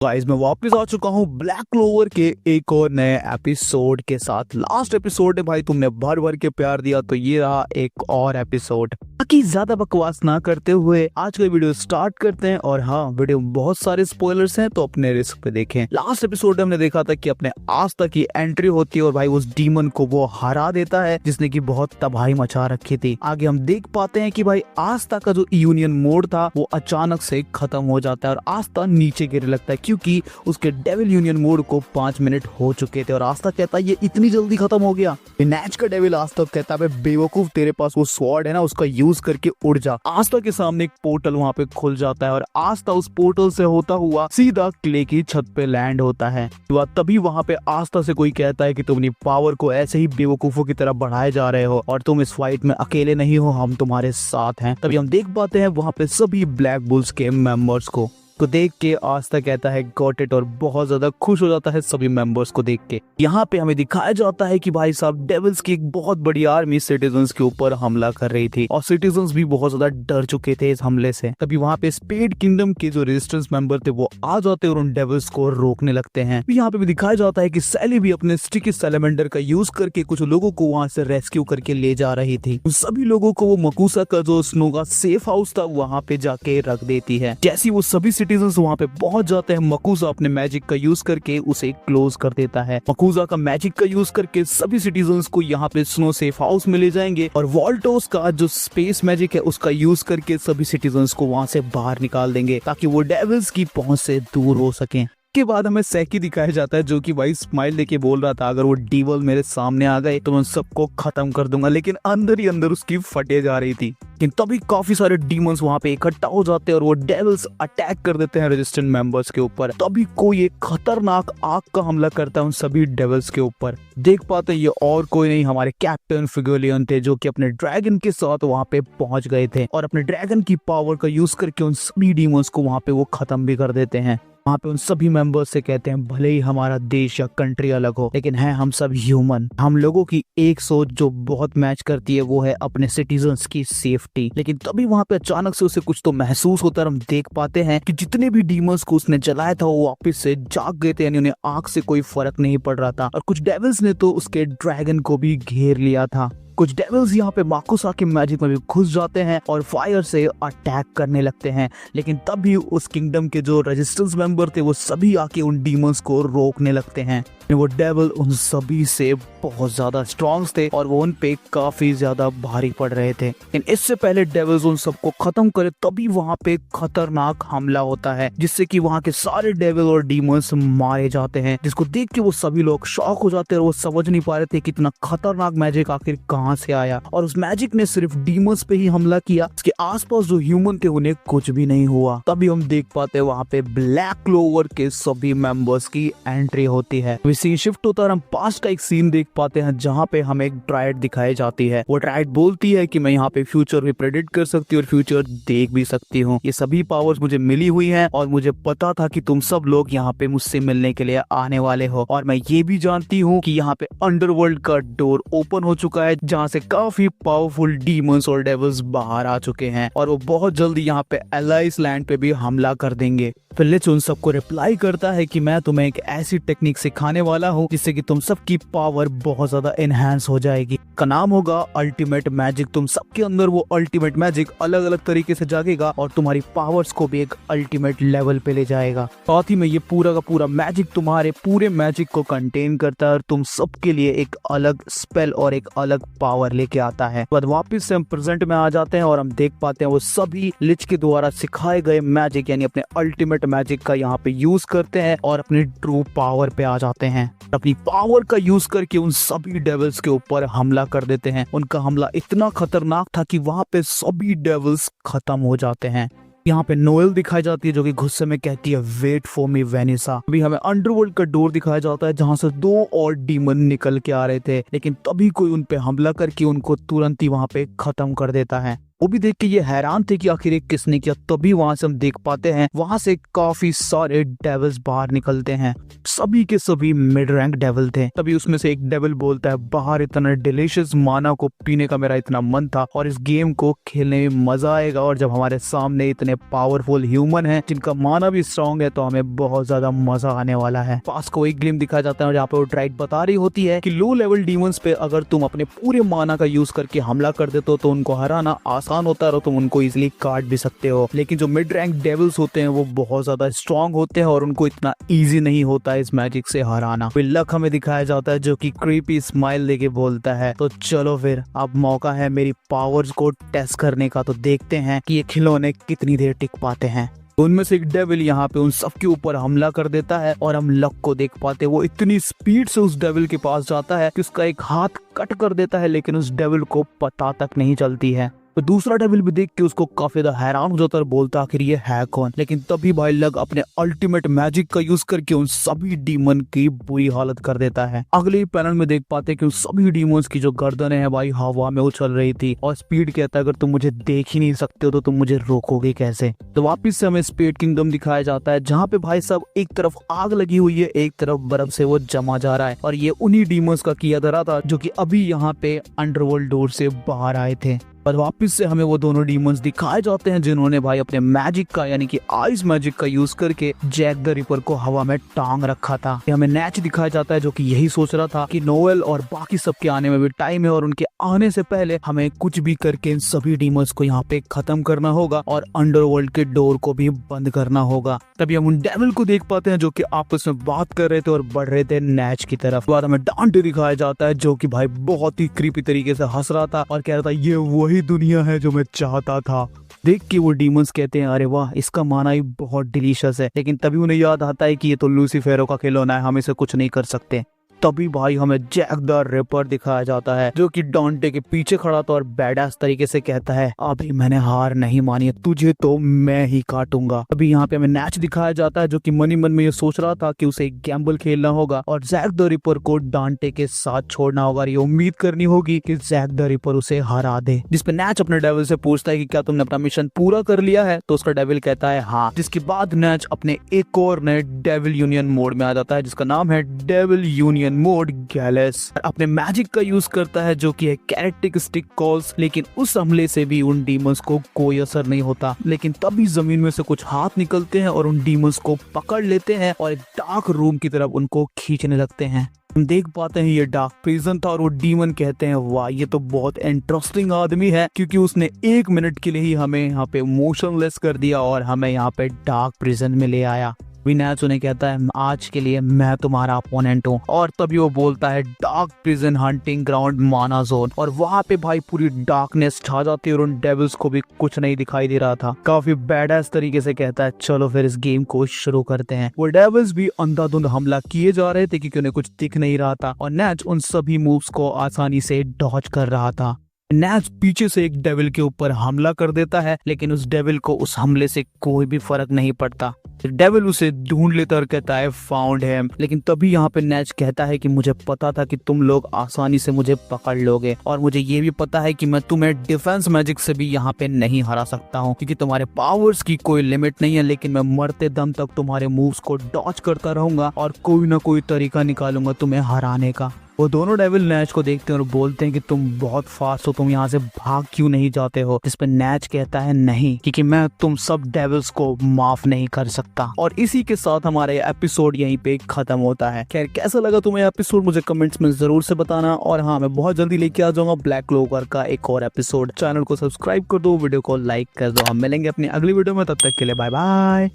Guys मैं वापस आ चुका हूँ ब्लैक क्लोवर के एक और नए एपिसोड के साथ। लास्ट एपिसोड है भाई, तुमने भर भर के प्यार दिया तो ये रहा एक और एपिसोड। बाकी ज्यादा बकवास ना करते हुए आज का वीडियो स्टार्ट करते हैं। और हाँ, वीडियो में बहुत सारे स्पॉयलर्स हैं तो अपने रिस्क पे देखें। लास्ट एपिसोड में हमने देखा था कि अपने आस्था की एंट्री होती है और भाई उस डीमन को वो हरा देता है जिसने की बहुत तबाही मचा रखी थी। आगे हम देख पाते हैं कि भाई आस्था का जो यूनियन मोड था वो अचानक से खत्म हो जाता है और आस्था नीचे गिरने लगता है क्योंकि उसके डेविल यूनियन मोड को 5 मिनट हो चुके थे। और आस्था कहता है ये इतनी जल्दी खत्म हो गया। नैच का डेविल आस्था कहता है बेवकूफ, तेरे पास वो स्वॉर्ड है ना, उसका यूज करके उड़ जा। आस्था के सामने एक पोर्टल वहां पे खुल जाता है और आस्था उस पोर्टल से होता हुआ सीधा क्ले की छत पे लैंड होता है। तभी वहां पे आस्था से कोई कहता है कि तुम अपनी पावर को ऐसे ही बेवकूफों की तरह बढ़ाए जा रहे हो और तुम इस फाइट में अकेले नहीं हो, हम तुम्हारे साथ हैं। तभी हम देख पाते हैं वहां पे सभी ब्लैक बुल्स के मेंबर्स को देख के आस्था कहता है गॉट इट और बहुत ज्यादा खुश हो जाता है सभी मेंबर्स को देख के। यहाँ पे हमें दिखाया जाता है कि भाई साहब डेविल्स की एक बहुत बड़ी आर्मी सिटीजन्स के ऊपर हमला कर रही थी और सिटीजन्स भी बहुत ज्यादा डर चुके थे इस हमले से। तभी वहाँ पे स्पेड किंगडम के जो रेजिस्टेंस मेंबर थे वो आ जाते हैं और उन डेविल्स को रोकने लगते हैं। यहाँ पे भी दिखाया जाता है कि सैली भी अपने स्टिकी सैलेमेंडर का यूज करके कुछ लोगों को वहाँ से रेस्क्यू करके ले जा रही थी। सभी लोगों को वो मकूसा का जो स्नो का सेफ हाउस था वहाँ पे जाके रख देती है। जैसे वो सभी सिटीजन्स वहाँ पे पहुंच जाते हैं, मकूजा अपने मैजिक का यूज करके उसे क्लोज कर देता है। मकूजा का मैजिक का यूज करके सभी सिटीजन्स को यहाँ पे स्नो सेफ हाउस में ले जाएंगे और वॉल्टोस का जो स्पेस मैजिक है उसका यूज करके सभी सिटीजन्स को वहां से बाहर निकाल देंगे ताकि वो डेविल्स की पहुंच से दूर हो सके। के बाद हमें सैकी दिखाया जाता है जो कि भाई स्माइल देके बोल रहा था अगर वो डीवल मेरे सामने आ गए तो मैं सबको खत्म कर दूंगा, लेकिन अंदर ही अंदर उसकी फटे जा रही थी। लेकिन तभी काफी सारे डीमंस वहां पे इकट्ठा हो जाते हैं और वो डेविल्स अटैक कर देते हैं रेजिस्टेंट मेंबर्स के ऊपर। तभी कोई एक खतरनाक आग का हमला करता है उन सभी डेविल्स के ऊपर। देख पाते हैं ये और कोई नहीं, हमारे कैप्टन फिगोलियन थे जो कि अपने ड्रैगन के साथ वहां पे पहुंच गए थे और अपने ड्रैगन की पावर का यूज करके उन सभी डीमंस को वहां पे वो खत्म भी कर देते हैं। वहाँ पे उन सभी मेंबर्स से कहते हैं भले ही हमारा देश या कंट्री अलग हो लेकिन है हम सब ह्यूमन। हम लोगों की एक सोच जो बहुत मैच करती है वो है अपने सिटीजन्स की सेफ्टी। लेकिन तभी वहाँ पे अचानक से उसे कुछ तो महसूस होता है। हम देख पाते हैं कि जितने भी डीमंस को उसने जलाया था वो वापस से जाग गए थे, यानी उन्हें आग से कोई फर्क नहीं पड़ रहा था। और कुछ डेविल्स ने तो उसके ड्रैगन को भी घेर लिया था। कुछ डेविल्स यहाँ पे माकुसा के मैजिक में भी घुस जाते हैं और फायर से अटैक करने लगते हैं। लेकिन तभी उस किंगडम के जो रेजिस्टेंस मेंबर थे वो सभी आके उन डीमंस को रोकने लगते हैं। वो डेविल उन सभी से बहुत ज्यादा स्ट्रॉन्ग थे और वो उन पे काफी ज्यादा भारी पड़ रहे थे। लेकिन इससे पहले डेविल्स उन सबको खत्म करे तभी वहां पे खतरनाक हमला होता है जिससे कि वहां के सारे डेविल और डीमंस मारे जाते हैं, जिसको देख के वो सभी लोग शॉक हो जाते हैं और वो समझ नहीं पा रहे थे कि इतना खतरनाक मैजिक आखिर कहाँ से आया। और उस मैजिक ने सिर्फ डीमंस पे ही हमला किया, उसके आसपास जो ह्यूमन थे उन्हें कुछ भी नहीं हुआ। तभी हम देख पाते हैं वहां पे ब्लैक क्लोवर के सभी मेंबर्स की एंट्री होती है। सीन शिफ्ट होता है और हम पास्ट का एक सीन देख पाते हैं जहाँ पे हमें एक ड्राइड दिखाई जाती है। वो ड्राइड बोलती है कि मैं यहाँ पे फ्यूचर भी प्रेडिक्ट कर सकती हूँ और फ्यूचर देख भी सकती हूँ। ये सभी पावर्स मुझे मिली हुई हैं और मुझे पता था कि तुम सब लोग यहाँ पे मुझसे मिलने के लिए आने वाले हो। और मैं ये भी जानती हूँ कि यहाँ पे अंडरवर्ल्ड का डोर ओपन हो चुका है जहाँ से काफी पावरफुल डीमंस और डेविल्स बाहर आ चुके हैं और वो बहुत जल्दी यहाँ पे एलाइस लैंड पे भी हमला कर देंगे। फिर लिच उन सबको रिप्लाई करता है कि मैं तुम्हें एक ऐसी टेक्निक सिखाने वाला हूँ जिससे कि तुम सबकी पावर बहुत ज्यादा एनहांस हो जाएगी। का नाम होगा अल्टीमेट मैजिक। तुम सबके अंदर वो अल्टीमेट मैजिक अलग अलग तरीके से जागेगा और तुम्हारी पावर्स को भी एक अल्टीमेट लेवल पे ले जाएगा। साथ ही में ये पूरा का पूरा मैजिक तुम्हारे पूरे मैजिक को कंटेन करता है और तुम सबके लिए एक अलग स्पेल और एक अलग पावर लेके आता है। बाद वापस से हम प्रेजेंट में आ जाते हैं और हम देख पाते हैं वो सभी लिच के द्वारा सिखाए गए मैजिक यानी अपने अल्टीमेट मैजिक का यहाँ पे यूज करते हैं और अपनी ट्रू पावर पे आ जाते हैं। अपनी पावर का यूज करके उन सभी डेविल्स के ऊपर हमला कर देते हैं। उनका हमला इतना खतरनाक था कि वहां पे सभी डेविल्स खत्म हो जाते हैं। यहाँ पे नोएल दिखाई जाती है जो कि गुस्से में कहती है वेट फॉर मी वेनिसा। अभी हमें अंडरवर्ल्ड का डोर दिखाया जाता है जहाँ से 2 और डीमन निकल के आ रहे थे, लेकिन तभी कोई उन पे हमला करके उनको तुरंत ही वहां पे खत्म कर देता है। वो भी देख के ये हैरान थे कि आखिर ये किसने किया। तभी वहां से हम देख पाते हैं वहां से काफी सारे डेविल्स बाहर निकलते हैं, सभी के सभी मिड रैंक डेविल थे। तभी उसमें से एक डेविल बोलता है, बाहर इतना डिलीशियस माना को पीने का मेरा इतना मन था और इस गेम को खेलने में मजा आएगा, और जब हमारे सामने इतने पावरफुल ह्यूमन हैं जिनका माना भी स्ट्रॉन्ग है तो हमें बहुत ज्यादा मजा आने वाला है। पास को एक ग्लिम दिखाया जाता है जहाँ पे वो ड्राइट बता रही होती है कि लो लेवल डीमंस पे अगर तुम अपने पूरे माना का यूज करके हमला कर देते हो तो उनको हराना आसान होता है और तुम उनको इजिली काट भी सकते हो, लेकिन जो मिड रैंक डेविल्स होते हैं वो बहुत ज्यादा स्ट्रॉन्ग होते हैं और उनको इतना इजी नहीं होता है इस मैजिक से हराना। फिर लक हमें दिखाया जाता है जो कि क्रीपी स्माइल लेके बोलता है, तो चलो फिर अब मौका है मेरी पावर्स को टेस्ट करने का, तो देखते हैं कि ये खिलौने कितनी देर टिक पाते हैं। उनमें से एक डेविल यहाँ पे उन सबके ऊपर हमला कर देता है और हम लक को देख पाते हैं वो इतनी स्पीड से उस डेविल के पास जाता है कि उसका एक हाथ कट कर देता है, लेकिन उस डेविल को पता तक नहीं चलती है। तो दूसरा डेविल भी देख के उसको काफी ज्यादा हैरान हो जाता है और बोलता आखिर ये है कौन। लेकिन तभी भाई लग अपने अल्टीमेट मैजिक का यूज करके उन सभी डीमन की बुरी हालत कर देता है। अगले पैनल में देख पाते हैं कि उन सभी डीमंस की जो गर्दनें हैं भाई हवा में उछल रही थी और स्पीड कहता है अगर तुम मुझे देख ही नहीं सकते हो तो तुम मुझे रोकोगे कैसे। तो वापिस से हमें स्पीड किंगडम दिखाया जाता है जहाँ पे भाई सब एक तरफ आग लगी हुई है, एक तरफ बर्फ से वो जमा जा रहा है, और ये उन्हीं डीमंस का किया धरा था जो कि अभी यहाँ पे अंडरवर्ल्ड डोर से बाहर आए थे। और वापस से हमें वो दोनों डीमंस दिखाए जाते हैं जिन्होंने भाई अपने मैजिक का यानी कि आइस मैजिक का यूज करके जैक द रिपर को हवा में टांग रखा था। हमें नैच दिखाया जाता है जो कि यही सोच रहा था कि नोएल और बाकी सबके आने में भी टाइम है और उनके आने से पहले हमें कुछ भी करके इन सभी डीमंस को यहाँ पे खत्म करना होगा और अंडरवर्ल्ड के डोर को भी बंद करना होगा। तभी हम उन डेविल को देख पाते हैं जो कि आपस में बात कर रहे थे और बढ़ रहे थे नैच की तरफ। बाद हमें डांटे दिखाया जाता है जो कि भाई बहुत ही क्रीपी तरीके से हंस रहा था और कह रहा था ये वही दुनिया है जो मैं चाहता था। देख के वो डीमंस कहते हैं अरे वाह इसका माना ही बहुत डिलीशियस है, लेकिन तभी उन्हें याद आता है कि ये तो लूसीफेरो का खिलौना है, हम इसे कुछ नहीं कर सकते। तभी भाई हमें जैक द रिपर दिखाया जाता है जो कि डॉन्टे के पीछे खड़ा था और बैडास तरीके से कहता है अभी मैंने हार नहीं मानी है, तुझे तो मैं ही काटूंगा। अभी यहाँ पे हमें नैच दिखाया जाता है जो कि मनी मन में ये सोच रहा था कि उसे एक गैम्बल खेलना होगा और जैक द रिपर को डॉन्टे के साथ छोड़ना होगा। ये उम्मीद करनी होगी कि जैक द रिपर उसे हरा दे, जिसपे नैच अपने डेविल से पूछता है कि क्या तुमने अपना मिशन पूरा कर लिया है, तो उसका डेविल कहता है हाँ। जिसके बाद नैच अपने एक और नए डेविल यूनियन मोड में आ जाता है जिसका नाम है डेविल यूनियन मोड गैलेस। अपने मैजिक का यूज करता है जो कि है कैरेक्टरिस्टिक कॉल्स, लेकिन उस हमले से भी उन डीमंस को कोई असर नहीं होता। लेकिन तभी जमीन में से कुछ हाथ निकलते हैं और उन डीमंस को पकड़ लेते हैं और एक डार्क रूम की तरफ उनको खींचने लगते हैं। हम देख पाते हैं ये डार्क प्रिजन था और वो डीमन कहते हैं वाह ये तो बहुत इंटरेस्टिंग आदमी है क्योंकि उसने 1 मिनट के लिए ही हमें यहाँ पे मोशनलेस कर दिया और हमें यहाँ पे डार्क प्रिजन में ले आया। विनैच उन्हें कहता है आज के लिए मैं तुम्हारा अपोनेंट हूँ, और तभी वो बोलता है डार्क प्रिजन हंटिंग ग्राउंड माना जोन, और वहाँ पे भाई पूरी डार्कनेस छा जाती है और उन डेविल्स को भी कुछ नहीं दिखाई दे रहा था। काफी बैडास तरीके से कहता है चलो फिर इस गेम को शुरू करते हैं। वो डेविल्स भी अंधाधुंध हमला किए जा रहे थे क्योंकि उन्हें कुछ दिख नहीं रहा था और नैच उन सभी मूव्स को आसानी से डॉज कर रहा था। नैच पीछे से एक डेविल के ऊपर हमला कर देता है लेकिन उस डेविल को उस हमले से कोई भी फर्क नहीं पड़ता। डेविल उसे ढूंढ लेता और कहता है फाउंड हिम। लेकिन तभी यहाँ पे नैच कहता है कि मुझे पता था कि तुम लोग आसानी से मुझे पकड़ लोगे और मुझे ये भी पता है कि मैं तुम्हें डिफेंस मैजिक से भी यहाँ पे नहीं हरा सकता हूँ क्योंकि तुम्हारे पावर्स की कोई लिमिट नहीं है, लेकिन मैं मरते दम तक तुम्हारे मूव्स को डॉज करता रहूंगा और कोई ना कोई तरीका निकालूंगा तुम्हें हराने का। वो दोनों डेविल नैच को देखते हैं और बोलते हैं कि तुम बहुत फास्ट हो, तुम यहाँ से भाग क्यों नहीं जाते हो। जिस पे नैच कहता है नहीं, क्योंकि मैं तुम सब डेविल्स को माफ नहीं कर सकता। और इसी के साथ हमारा एपिसोड यहीं पे खत्म होता है। खैर कैसा लगा तुम्हें एपिसोड मुझे कमेंट्स में जरूर से बताना। और हाँ, मैं बहुत जल्दी लेके आ जाऊंगा ब्लैक क्लोवर का एक और एपिसोड। चैनल को सब्सक्राइब कर दो, वीडियो को लाइक कर दो। हम मिलेंगे अपनी अगली वीडियो में, तब तक के लिए बाय बाय।